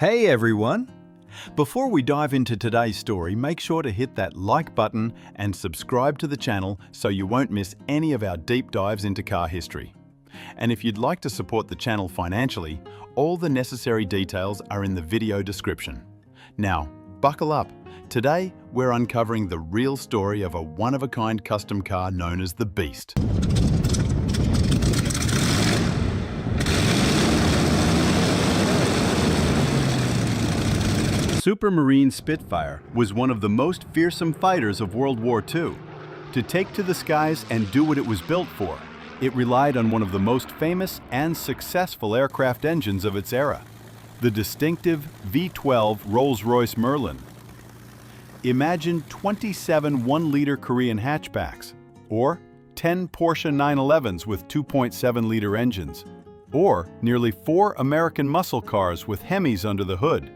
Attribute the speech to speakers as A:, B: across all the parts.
A: Hey everyone! Before we dive into today's story, make sure to hit that like button and subscribe to the channel so you won't miss any of our deep dives into car history. And if you'd like to support the channel financially, all the necessary details are in the video description. Now, buckle up. Today, we're uncovering the real story of a one-of-a-kind custom car known as the Beast. Supermarine Spitfire was one of the most fearsome fighters of World War II. To take to the skies and do what it was built for, it relied on one of the most famous and successful aircraft engines of its era, the distinctive V12 Rolls-Royce Merlin. Imagine 27 1-liter Korean hatchbacks, or 10 Porsche 911s with 2.7-liter engines, or nearly 4 American muscle cars with Hemis under the hood.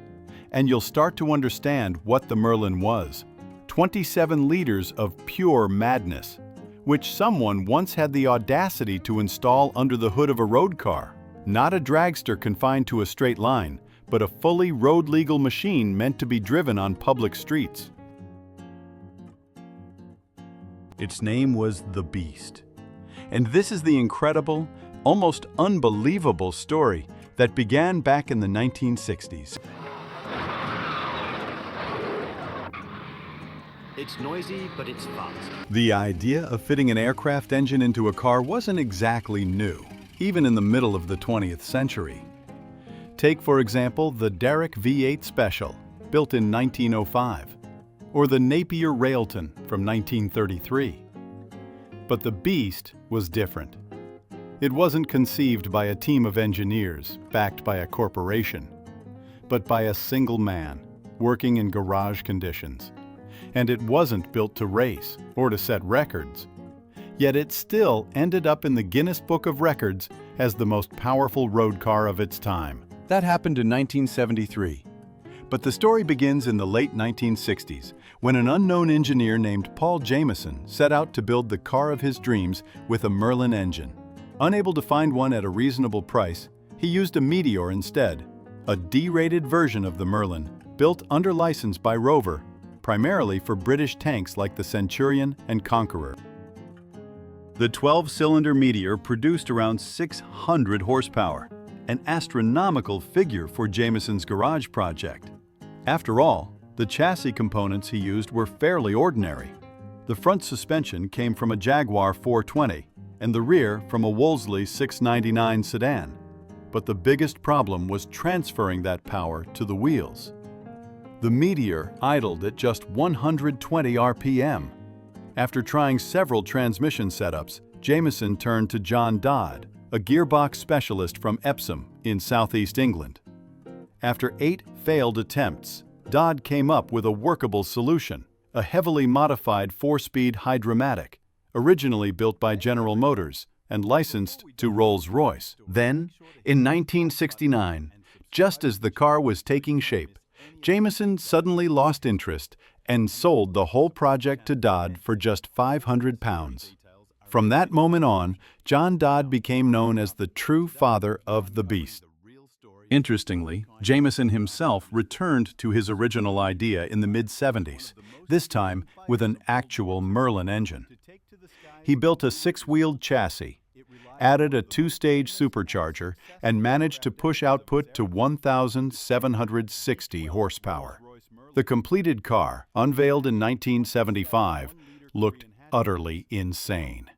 A: And you'll start to understand what the Merlin was. 27 liters of pure madness, which someone once had the audacity to install under the hood of a road car. Not a dragster confined to a straight line, but a fully road-legal machine meant to be driven on public streets. Its name was the Beast. And this is the incredible, almost unbelievable story that began back in the 1960s.
B: It's noisy, but it's fast.
A: The idea of fitting an aircraft engine into a car wasn't exactly new, even in the middle of the 20th century. Take, for example, the Derrick V8 Special, built in 1905, or the Napier Railton from 1933. But the Beast was different. It wasn't conceived by a team of engineers backed by a corporation, but by a single man working in garage conditions. And it wasn't built to race or to set records. Yet it still ended up in the Guinness Book of Records as the most powerful road car of its time. That happened in 1973. But the story begins in the late 1960s, when an unknown engineer named Paul Jameson set out to build the car of his dreams with a Merlin engine. Unable to find one at a reasonable price, he used a Meteor instead, a D-rated version of the Merlin, built under license by Rover, primarily for British tanks like the Centurion and Conqueror. The 12-cylinder Meteor produced around 600 horsepower, an astronomical figure for Jameson's garage project. After all, the chassis components he used were fairly ordinary. The front suspension came from a Jaguar 420 and the rear from a Wolseley 699 sedan. But the biggest problem was transferring that power to the wheels. The Meteor idled at just 120 RPM. After trying several transmission setups, Jameson turned to John Dodd, a gearbox specialist from Epsom in southeast England. After 8 failed attempts, Dodd came up with a workable solution, a heavily modified 4-speed Hydromatic, originally built by General Motors and licensed to Rolls-Royce. Then, in 1969, just as the car was taking shape, Jameson suddenly lost interest and sold the whole project to Dodd for just £500. From that moment on, John Dodd became known as the true father of the Beast. Interestingly, Jameson himself returned to his original idea in the mid-70s, this time with an actual Merlin engine. He built a 6-wheeled chassis, added a 2-stage supercharger, and managed to push output to 1,760 horsepower. The completed car, unveiled in 1975, looked utterly insane.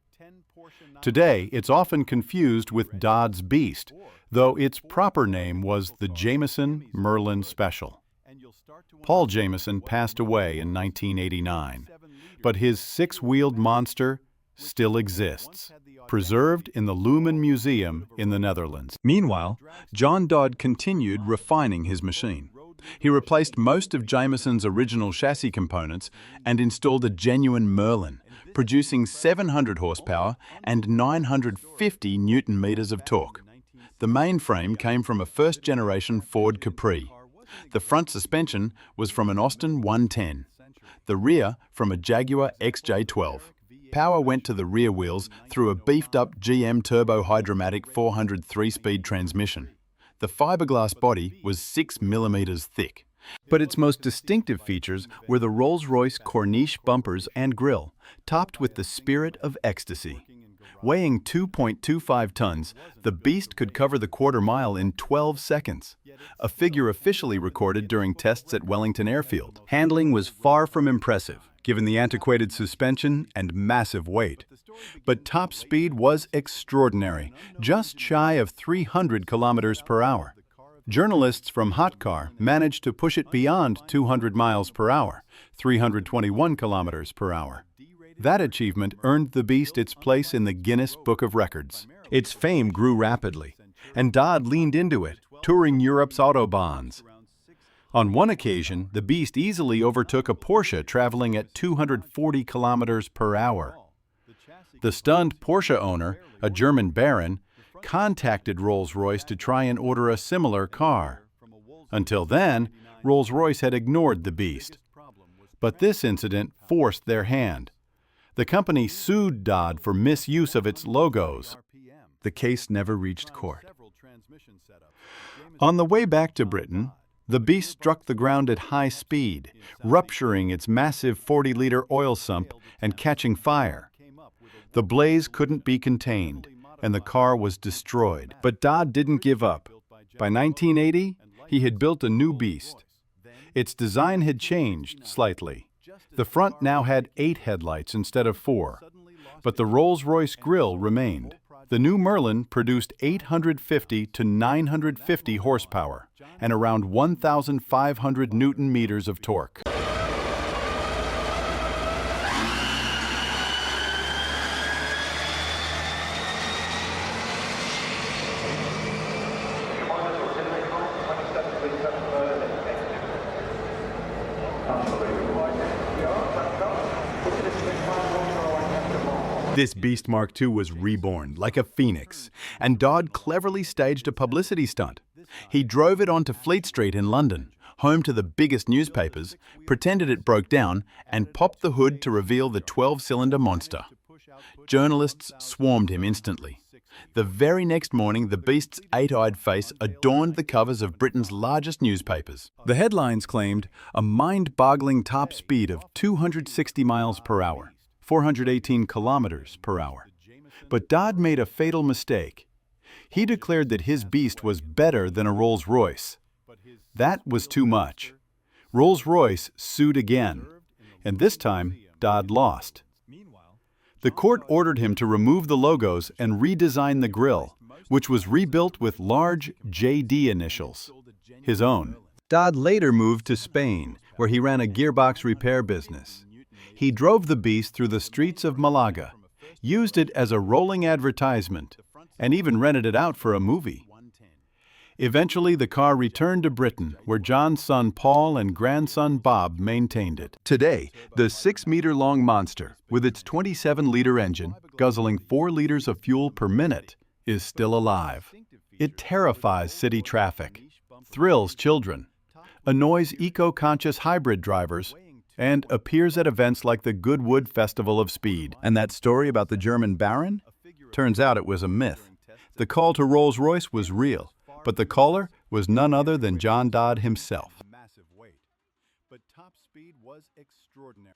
A: Today, it's often confused with Dodd's Beast, though its proper name was the Jameson Merlin Special. Paul Jameson passed away in 1989, but his 6-wheeled monster still exists, preserved in the Lumen Museum in the Netherlands. Meanwhile, John Dodd continued refining his machine. He replaced most of Jameson's original chassis components and installed a genuine Merlin, producing 700 horsepower and 950 Newton-meters of torque. The mainframe came from a first-generation Ford Capri. The front suspension was from an Austin 110. The rear from a Jaguar XJ12. Power went to the rear wheels through a beefed-up GM Turbo Hydromatic 400 3-speed transmission. The fiberglass body was 6 millimeters thick. But its most distinctive features were the Rolls-Royce Corniche bumpers and grille, topped with the Spirit of Ecstasy. Weighing 2.25 tons, the beast could cover the quarter mile in 12 seconds, a figure officially recorded during tests at Wellington Airfield. Handling was far from impressive, given the antiquated suspension and massive weight. But top speed was extraordinary, just shy of 300 kilometers per hour. Journalists from Hot Car managed to push it beyond 200 miles per hour, 321 kilometers per hour. That achievement earned the beast its place in the Guinness Book of Records. Its fame grew rapidly, and Dodd leaned into it, touring Europe's autobahns. On one occasion, the beast easily overtook a Porsche traveling at 240 kilometers per hour. The stunned Porsche owner, a German baron, contacted Rolls-Royce to try and order a similar car. Until then, Rolls-Royce had ignored the beast. But this incident forced their hand. The company sued Dodd for misuse of its logos. The case never reached court. On the way back to Britain, the beast struck the ground at high speed, rupturing its massive 40-liter oil sump and catching fire. The blaze couldn't be contained, and the car was destroyed. But Dodd didn't give up. By 1980, he had built a new beast. Its design had changed slightly. The front now had 8 headlights instead of 4, but the Rolls-Royce grille remained. The new Merlin produced 850 to 950 horsepower and around 1,500 Newton-meters of torque. This Beast Mark II was reborn like a phoenix, and Dodd cleverly staged a publicity stunt. He drove it onto Fleet Street in London, home to the biggest newspapers, pretended it broke down, and popped the hood to reveal the 12-cylinder monster. Journalists swarmed him instantly. The very next morning, the beast's 8-eyed face adorned the covers of Britain's largest newspapers. The headlines claimed a mind-boggling top speed of 260 miles per hour. 418 kilometers per hour. But Dodd made a fatal mistake. He declared that his beast was better than a Rolls-Royce. That was too much. Rolls-Royce sued again, and this time Dodd lost. The court ordered him to remove the logos and redesign the grille, which was rebuilt with large JD initials, his own. Dodd later moved to Spain, where he ran a gearbox repair business. He drove the beast through the streets of Malaga, used it as a rolling advertisement, and even rented it out for a movie. Eventually, the car returned to Britain, where John's son Paul and grandson Bob maintained it. Today, the 6-meter-long monster, with its 27-liter engine, guzzling 4 liters of fuel per minute, is still alive. It terrifies city traffic, thrills children, annoys eco-conscious hybrid drivers, and appears at events like the Goodwood Festival of Speed. And that story about the German baron? Turns out it was a myth. The call to Rolls-Royce was real, but the caller was none other than John Dodd himself. But top speed was extraordinary.